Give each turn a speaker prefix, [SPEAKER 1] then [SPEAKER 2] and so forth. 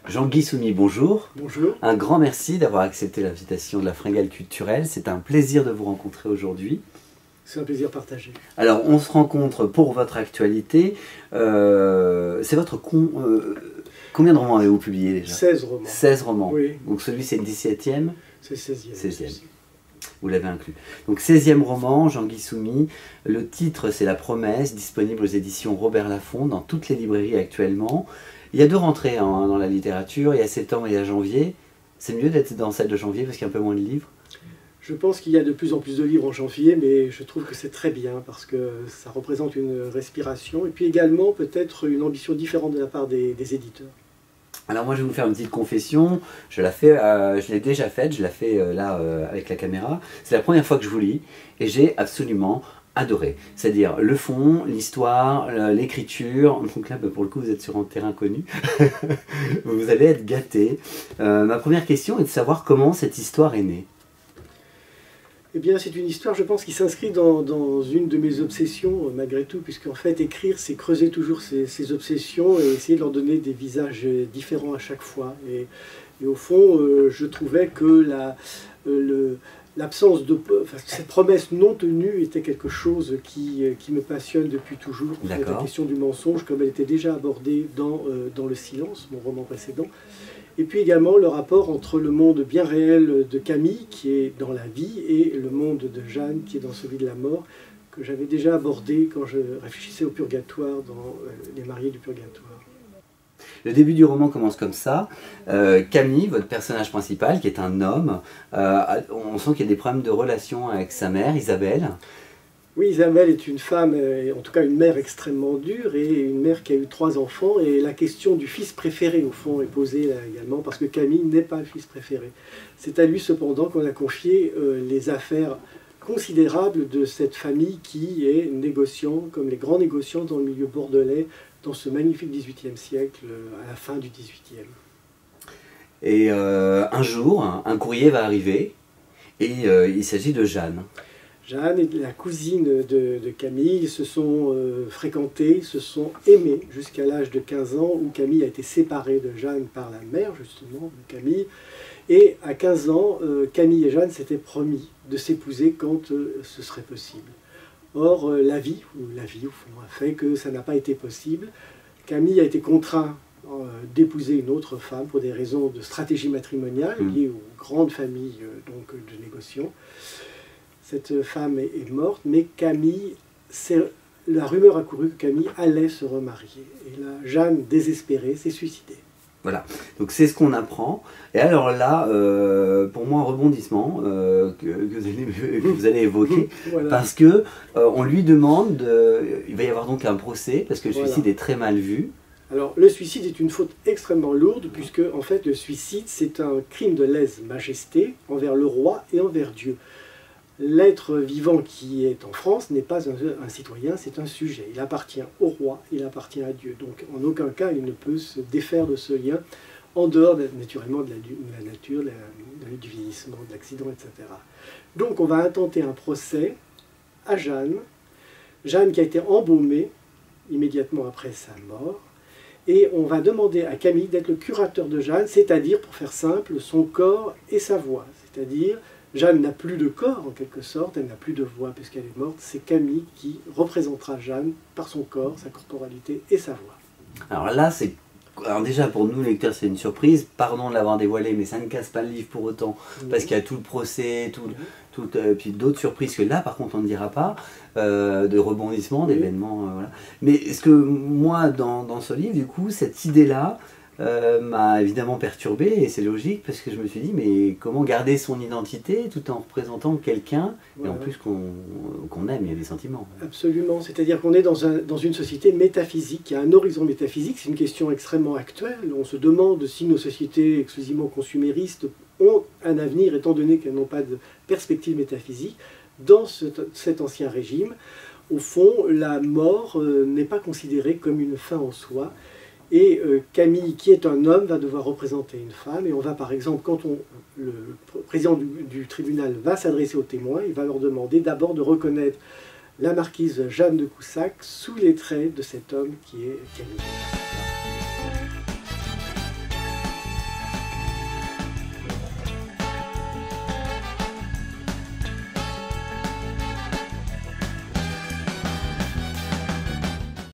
[SPEAKER 1] Jean-Guy Soumy, bonjour.
[SPEAKER 2] Bonjour.
[SPEAKER 1] Un grand merci d'avoir accepté l'invitation de la Fringale culturelle. C'est un plaisir de vous rencontrer aujourd'hui.
[SPEAKER 2] C'est un plaisir partagé.
[SPEAKER 1] Alors, on se rencontre pour votre actualité. C'est votre combien de romans avez-vous publié déjà?
[SPEAKER 2] 16 romans.
[SPEAKER 1] 16 romans.
[SPEAKER 2] Oui.
[SPEAKER 1] Donc celui, c'est le 17e?
[SPEAKER 2] C'est le 16e.
[SPEAKER 1] 16e. Vous l'avez inclus. Donc 16e roman, Jean-Guy Soumy. Le titre, c'est La Promesse, disponible aux éditions Robert Laffont dans toutes les librairies actuellement. Il y a deux rentrées dans la littérature, il y a septembre et il y a janvier. C'est mieux d'être dans celle de janvier parce qu'il y a un peu moins de livres?
[SPEAKER 2] Je pense qu'il y a de plus en plus de livres en janvier, mais je trouve que c'est très bien parce que ça représente une respiration et puis également peut-être une ambition différente de la part des éditeurs.
[SPEAKER 1] Alors moi je vais vous faire une petite confession, je l'ai déjà faite, je la fais là avec la caméra. C'est la première fois que je vous lis et j'ai absolument adoré. C'est-à-dire le fond, l'histoire, l'écriture. Donc là pour le coup vous êtes sur un terrain connu. Vous allez être gâtés. Ma première question est de savoir comment cette histoire est née.
[SPEAKER 2] Eh bien, c'est une histoire, je pense, qui s'inscrit dans une de mes obsessions, malgré tout, puisqu'en fait, écrire, c'est creuser toujours ces obsessions et essayer de leur donner des visages différents à chaque fois. Et au fond, je trouvais que l'absence de cette promesse non tenue était quelque chose qui me passionne depuis toujours. En fait, la question du mensonge, comme elle était déjà abordée dans Le Silence, mon roman précédent. Et puis également le rapport entre le monde bien réel de Camille, qui est dans la vie, et le monde de Jeanne, qui est dans celui de la mort, que j'avais déjà abordé quand je réfléchissais au purgatoire, dans Les Mariés du Purgatoire.
[SPEAKER 1] Le début du roman commence comme ça. Camille, votre personnage principal, qui est un homme, on sent qu'il y a des problèmes de relation avec sa mère, Isabelle.
[SPEAKER 2] Oui, Isabelle est une femme, en tout cas une mère extrêmement dure, et une mère qui a eu 3 enfants, et la question du fils préféré, au fond, est posée là également, parce que Camille n'est pas le fils préféré. C'est à lui, cependant, qu'on a confié les affaires considérables de cette famille qui est négociant, comme les grands négociants dans le milieu bordelais, dans ce magnifique XVIIIe siècle, à la fin du XVIIIe.
[SPEAKER 1] Et un jour, un courrier va arriver, et il s'agit de Jeanne.
[SPEAKER 2] Jeanne est la cousine de Camille, ils se sont fréquentés, se sont aimés jusqu'à l'âge de 15 ans où Camille a été séparée de Jeanne par la mère justement de Camille. Et à 15 ans, Camille et Jeanne s'étaient promis de s'épouser quand ce serait possible. Or, la vie au fond, a fait que ça n'a pas été possible. Camille a été contraint d'épouser une autre femme pour des raisons de stratégie matrimoniale liées aux grandes familles donc, de négociants. Cette femme est morte, mais Camille, la rumeur a couru que Camille allait se remarier. Et là, Jeanne, désespérée, s'est suicidée.
[SPEAKER 1] Voilà, donc c'est ce qu'on apprend. Et alors là, pour moi, un rebondissement que vous allez évoquer, voilà. Parce que on lui demande, il va y avoir donc un procès, parce que le suicide est très mal vu.
[SPEAKER 2] Alors, le suicide est une faute extrêmement lourde, puisque, en fait, le suicide, c'est un crime de lèse-majesté envers le roi et envers Dieu. L'être vivant qui est en France n'est pas un citoyen, c'est un sujet. Il appartient au roi, il appartient à Dieu. Donc en aucun cas il ne peut se défaire de ce lien, en dehors naturellement de la nature, du vieillissement, de l'accident, etc. Donc on va intenter un procès à Jeanne, Jeanne qui a été embaumée immédiatement après sa mort, et on va demander à Camille d'être le curateur de Jeanne, c'est-à-dire, pour faire simple, son corps et sa voix, c'est-à-dire Jeanne n'a plus de corps, en quelque sorte, elle n'a plus de voix puisqu'elle est morte. C'est Camille qui représentera Jeanne par son corps, sa corporalité et sa voix.
[SPEAKER 1] Alors là, alors déjà pour nous lecteurs, c'est une surprise. Pardon de l'avoir dévoilé, mais ça ne casse pas le livre pour autant, parce qu'il y a tout le procès, puis d'autres surprises que là, par contre, on ne dira pas, de rebondissements, d'événements. Voilà. Mais est-ce que moi, dans ce livre, du coup, cette idée-là, m'a évidemment perturbé, et c'est logique parce que je me suis dit mais comment garder son identité tout en représentant quelqu'un, et en plus qu'on aime, il y a des sentiments.
[SPEAKER 2] Absolument, c'est-à-dire qu'on est dans une société métaphysique, qui a un horizon métaphysique, c'est une question extrêmement actuelle, on se demande si nos sociétés exclusivement consuméristes ont un avenir étant donné qu'elles n'ont pas de perspective métaphysique. Dans cet ancien régime, au fond, la mort n'est pas considérée comme une fin en soi. Et Camille, qui est un homme, va devoir représenter une femme. Et on va, par exemple, quand le président du tribunal va s'adresser aux témoins, il va leur demander d'abord de reconnaître la marquise Jeanne de Coussac sous les traits de cet homme qui est Camille.